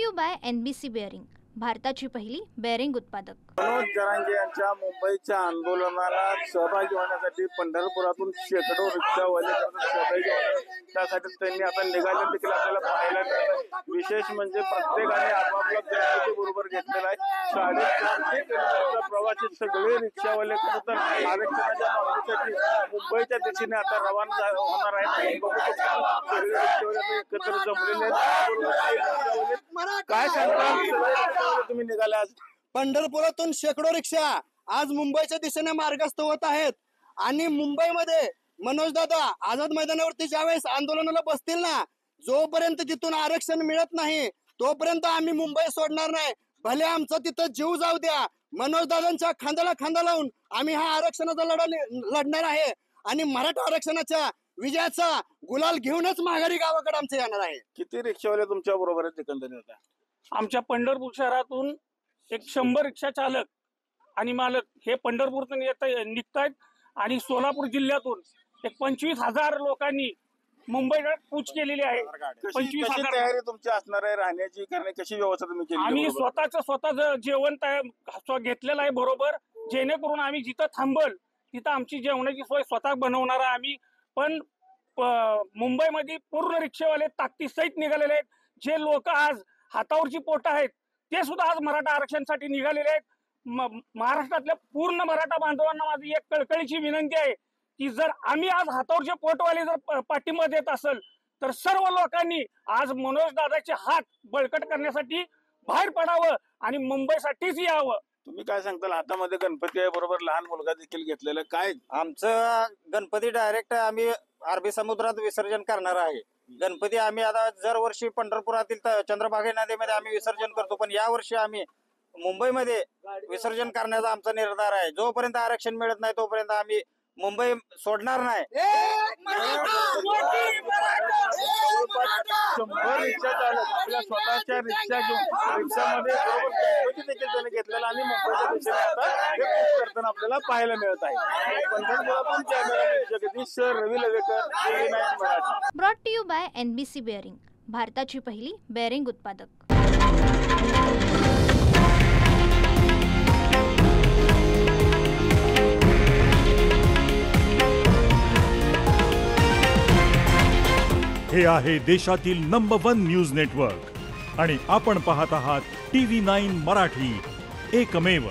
You by NBC bearing, भारताची पहिली bearing उत्पादक। मनोज जरांगे यांच्या मुंबईच्या आंदोलनाला सहभागी होण्यासाठी पंढरपुरातून शेकडो रिक्षावाले सहभागी होणार, त्यासाठी त्यांनी आता निघाले देखील आपल्याला पाहायला मिळालं। विशेष म्हणजे प्रत्येकाने आपापला गणपती बरोबर घेतलेला आहे। 4.5 किलोमीटरचा प्रवासी सगळे रिक्षावाले खरं तर आरक्षणाच्या मागणीसाठी मुंबईच्या दिशेने आता रवाना होणार आहेत। सगळे रिक्षावाले एकत्र जमलेले आहेत। काय सांगता तुम्ही निघाले आज? पंढरपुरातून शेकडो रिक्षा आज मुंबईच्या दिशेने मार्गस्थ होत आहेत आणि मुंबईमध्ये मनोज दादा आझाद मैदानावरती ज्यावेळेस आंदोलनाला बसतील ना, जोपर्यंत तिथून आरक्षण मिळत नाही तोपर्यंत आम्ही मुंबई सोडणार नाही। भले आमचा तिथं जीव जाऊ द्या, मनोज दादांच्या खांद्याला खांदा लावून आम्ही हा आरक्षणाचा लढा लढणार आहे आणि मराठा आरक्षणाच्या विजयाचा गुलाल घेऊनच माघारी गावाकडे आमचे येणार आहे। किती रिक्षावाले तुमच्या बरोबर आहेत एकंदरीत आता? आमच्या पंढरपूर शहरातून 100 रिक्षा चालक आणि मालक हे पंढरपूरतून निघतायत आणि सोलापूर जिल्ह्यातून 25,000 लोकांनी मुंबईला कूच केलेली आहे। 25,000 तयारी तुमची असणार आहे राहण्याची, कारण कशी व्यवस्था तुम्ही केली? आम्ही स्वतः जेवण घेतलेलं आहे बरोबर, जेणेकरून आम्ही जिथं थांबल तिथं आमची जेवणाची सोय स्वतः बनवणार आहे आम्ही। पण मुंबईमध्ये पूर्ण रिक्षावाले ताकदीसहित निघालेले आहेत। जे लोक आज हातावरची पोट आहेत ते सुद्धा आज मराठा आरक्षणासाठी निघालेले आहेत। महाराष्ट्रातल्या पूर्ण मराठा बांधवांना माझी एक कळकळीची विनंती आहे की जर आम्ही आज हातावरचे पोटवाले जर पाठिंबा देत असेल तर सर्व लोकांनी आज मनोज दादाचे हात बळकट करण्यासाठी बाहेर पडावं आणि मुंबईसाठीच यावं। तुम्ही काय सांगताल? हातामध्ये गणपती आहे, बरोबर लहान मुलगा देखील घेतलेला, काय आमचं गणपती डायरेक्ट आम्ही अरबी समुद्रात विसर्जन करणार आहे। गणपती आम्ही आता दरवर्षी पंढरपुरातील चंद्रभागा नदीमध्ये आम्ही विसर्जन करतो, पण या वर्षी आम्ही मुंबईमध्ये विसर्जन करण्याचा आमचा निर्धार आहे। जोपर्यंत आरक्षण मिळत नाही तोपर्यंत आम्ही मुंबई सोडणार नाही। 100 रिक्षा चालक आपल्या स्वतःच्या रिक्षा घेऊन रिक्षामध्ये बरोबर देखील त्याने घेतलेला आणि मुंबईच्या दिशेने आता हे कूच करताना आपल्याला पाहायला मिळत आहे। पंढरपुरातून cameraman Jagdish Ravi Lavekar, TV9 Marathi. Brought to you by NBC bearing, भारताची पहिली बेअरिंग उत्पादक। हे आहे देशातील नंबर 1 न्यूज नेटवर्क आणि आपण पाहत आहात TV9 मराठी, एकमेव।